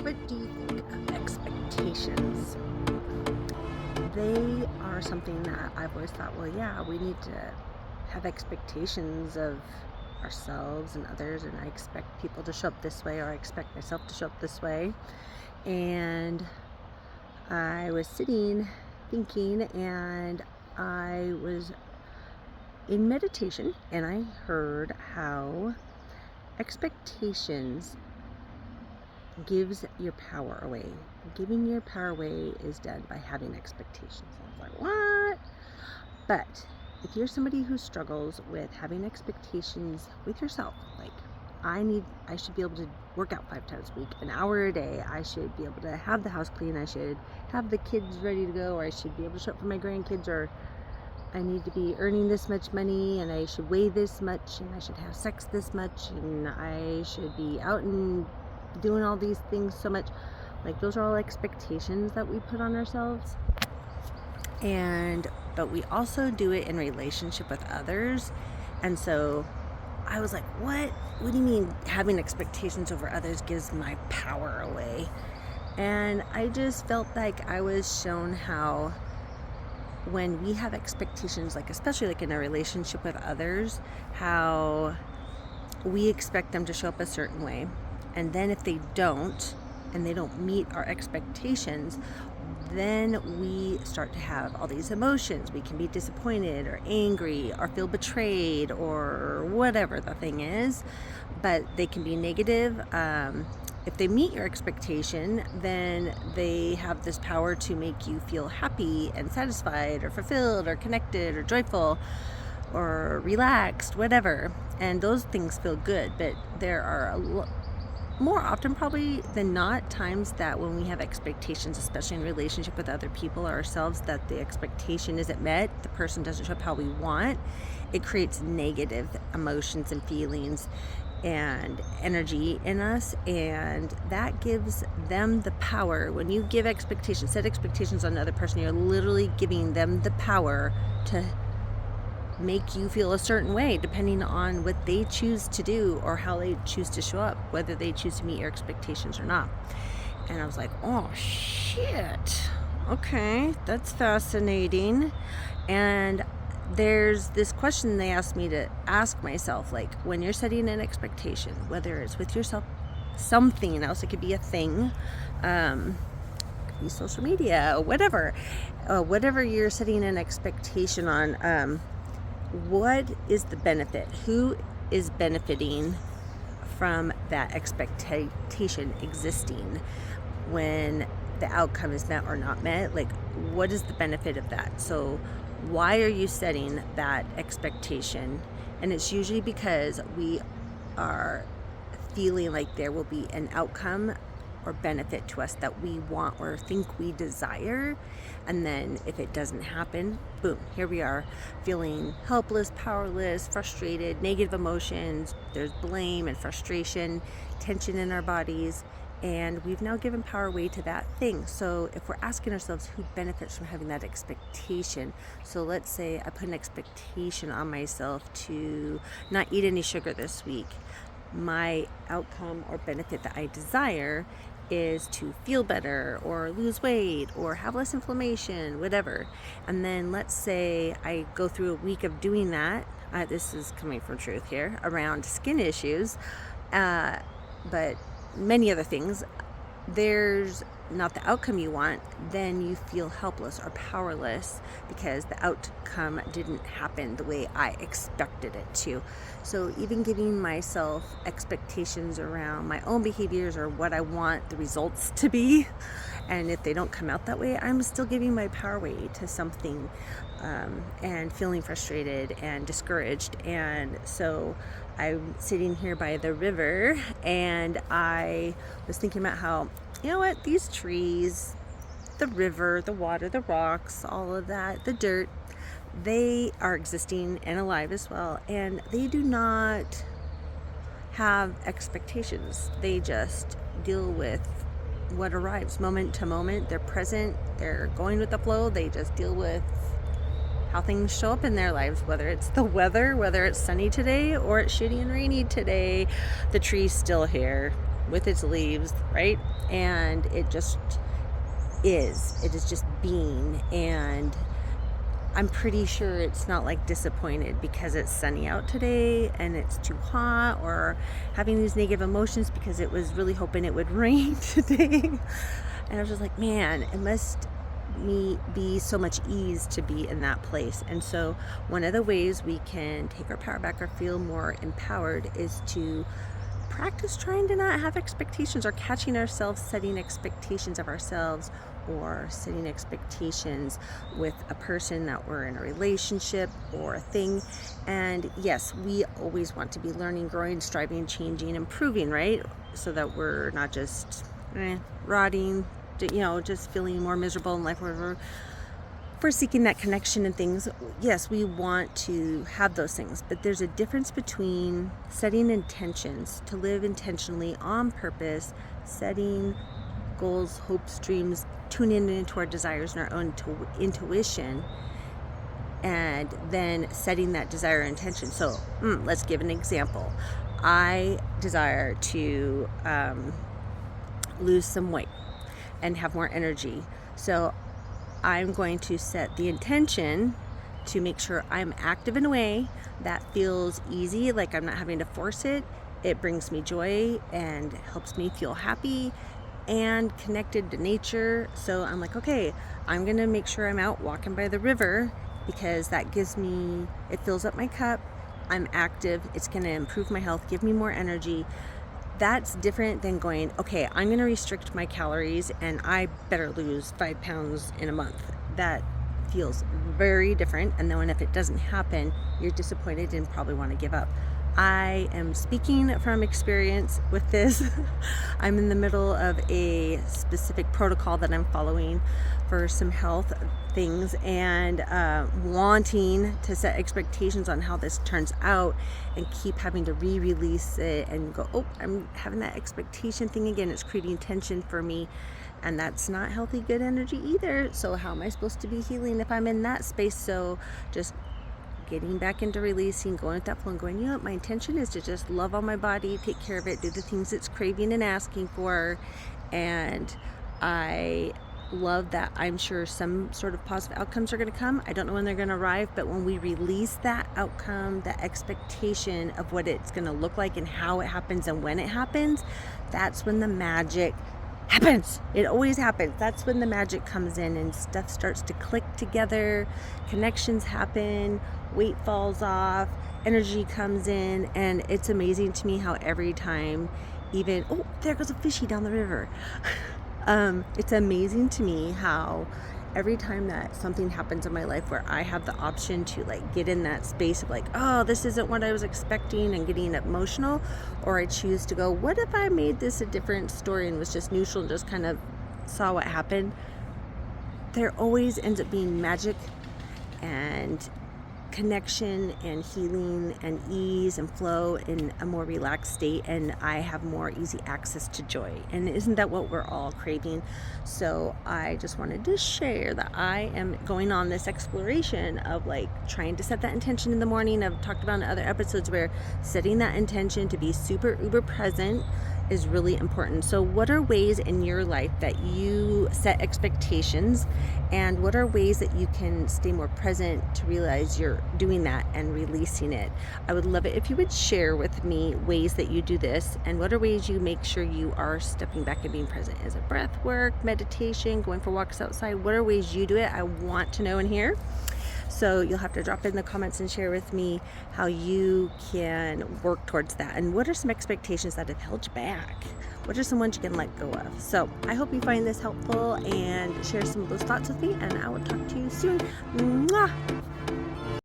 What do you think of expectations? They are something that I've always thought, well, yeah, we need to have expectations of ourselves and others, and I expect people to show up this way, or I expect myself to show up this way. And I was sitting thinking, and I was in meditation, and I heard how expectations gives your power away. Giving your power away is done by having expectations. I was like, what? But if you're somebody who struggles with having expectations with yourself, like I should be able to work out 5 times a week, an hour a day. I should be able to have the house clean. I should have the kids ready to go, or I should be able to show up for my grandkids, or I need to be earning this much money, and I should weigh this much, and I should have sex this much, and I should be out and doing all these things so much. Like, those are all expectations that we put on ourselves. But we also do it in relationship with others. And so I was like, what do you mean having expectations over others gives my power away? And I just felt like I was shown how when we have expectations, like especially like in a relationship with others, how we expect them to show up a certain way. And then if they don't, and they don't meet our expectations, then we start to have all these emotions. We can be disappointed or angry or feel betrayed or whatever the thing is, but they can be negative. If they meet your expectation, then they have this power to make you feel happy and satisfied or fulfilled or connected or joyful or relaxed, whatever. And those things feel good, but there are more often probably than not times that when we have expectations, especially in relationship with other people or ourselves, that the expectation isn't met, the person doesn't show up how we want, it creates negative emotions and feelings and energy in us, and that gives them the power. When you give expectations, set expectations on another person, you're literally giving them the power to make you feel a certain way depending on what they choose to do or how they choose to show up, whether they choose to meet your expectations or not. And I was like, oh shit, okay, that's fascinating. And there's this question they asked me to ask myself, like, when you're setting an expectation, whether it's with yourself, something else, it could be a thing, could be social media, whatever you're setting an expectation on, what is the benefit? Who is benefiting from that expectation existing when the outcome is met or not met? Like, what is the benefit of that? So why are you setting that expectation? And it's usually because we are feeling like there will be an outcome or benefit to us that we want or think we desire. And then if it doesn't happen, boom, here we are feeling helpless, powerless, frustrated, negative emotions. There's blame and frustration, tension in our bodies, and we've now given power away to that thing. So if we're asking ourselves who benefits from having that expectation, so let's say I put an expectation on myself to not eat any sugar this week. My outcome or benefit that I desire is to feel better or lose weight or have less inflammation, whatever. And then let's say I go through a week of doing that. This is coming from truth here around skin issues, but many other things. There's not the outcome you want, then you feel helpless or powerless because the outcome didn't happen the way I expected it to. So even giving myself expectations around my own behaviors or what I want the results to be, and if they don't come out that way, I'm still giving my power away to something, and feeling frustrated and discouraged. And so I'm sitting here by the river, and I was thinking about how, you know what, these trees, the river, the water, the rocks, all of that, the dirt, they are existing and alive as well. And they do not have expectations. They just deal with what arrives moment to moment. They're present. They're going with the flow. They just deal with how things show up in their lives, whether it's the weather, whether it's sunny today or it's shitty and rainy today. The tree's still here. with its leaves, right? And it just is. It is just being. And I'm pretty sure it's not like disappointed because it's sunny out today and it's too hot, or having these negative emotions because it was really hoping it would rain today. And I was just like, man, it must be so much ease to be in that place. And so one of the ways we can take our power back or feel more empowered is to practice trying to not have expectations, or catching ourselves setting expectations of ourselves, or setting expectations with a person that we're in a relationship or a thing. And yes, we always want to be learning, growing, striving, changing, improving, right? So that we're not just rotting, just feeling more miserable in life, where we're seeking that connection and things. Yes, we want to have those things, but there's a difference between setting intentions to live intentionally on purpose, setting goals, hopes, dreams, tuning into our desires and our own intuition, and then setting that desire intention. So let's give an example. I desire to lose some weight and have more energy. So I'm going to set the intention to make sure I'm active in a way that feels easy, like I'm not having to force it. It brings me joy and helps me feel happy and connected to nature. So I'm like, okay, I'm gonna make sure I'm out walking by the river, because that it fills up my cup. I'm active. It's gonna improve my health, give me more energy. That's different than going, okay, I'm gonna restrict my calories and I better lose 5 pounds in a month. That feels very different. And then if it doesn't happen, you're disappointed and probably want to give up. I am speaking from experience with this. I'm in the middle of a specific protocol that I'm following for some health things, and wanting to set expectations on how this turns out, and keep having to re-release it and go, oh, I'm having that expectation thing again. It's creating tension for me, and that's not healthy, good energy either. So how am I supposed to be healing if I'm in that space? So just getting back into releasing, going with that flow and going, my intention is to just love on my body, take care of it, do the things it's craving and asking for. And I love that I'm sure some sort of positive outcomes are going to come. I don't know when they're going to arrive, but when we release that outcome, that expectation of what it's going to look like and how it happens and when it happens, that's when the magic happens. It always happens. That's when the magic comes in and stuff starts to click together, connections happen, weight falls off, energy comes in. And it's amazing to me how every time, even, oh, there goes a fishy down the river. It's amazing to me how every time that something happens in my life where I have the option to get in that space of oh, this isn't what I was expecting, and getting emotional, or I choose to go, what if I made this a different story and was just neutral and just kind of saw what happened, there always ends up being magic and connection and healing and ease and flow in a more relaxed state, and I have more easy access to joy. And isn't that what we're all craving? So I just wanted to share that I am going on this exploration of trying to set that intention in the morning. I've talked about in other episodes where setting that intention to be super uber present is really important. So what are ways in your life that you set expectations, and what are ways that you can stay more present to realize you're doing that and releasing it? I would love it if you would share with me ways that you do this, and what are ways you make sure you are stepping back and being present. Is it breath work, meditation, going for walks outside? What are ways you do it? I want to know and hear. So you'll have to drop in the comments and share with me how you can work towards that. And what are some expectations that have held you back? What are some ones you can let go of? So I hope you find this helpful and share some of those thoughts with me, and I will talk to you soon. Mwah!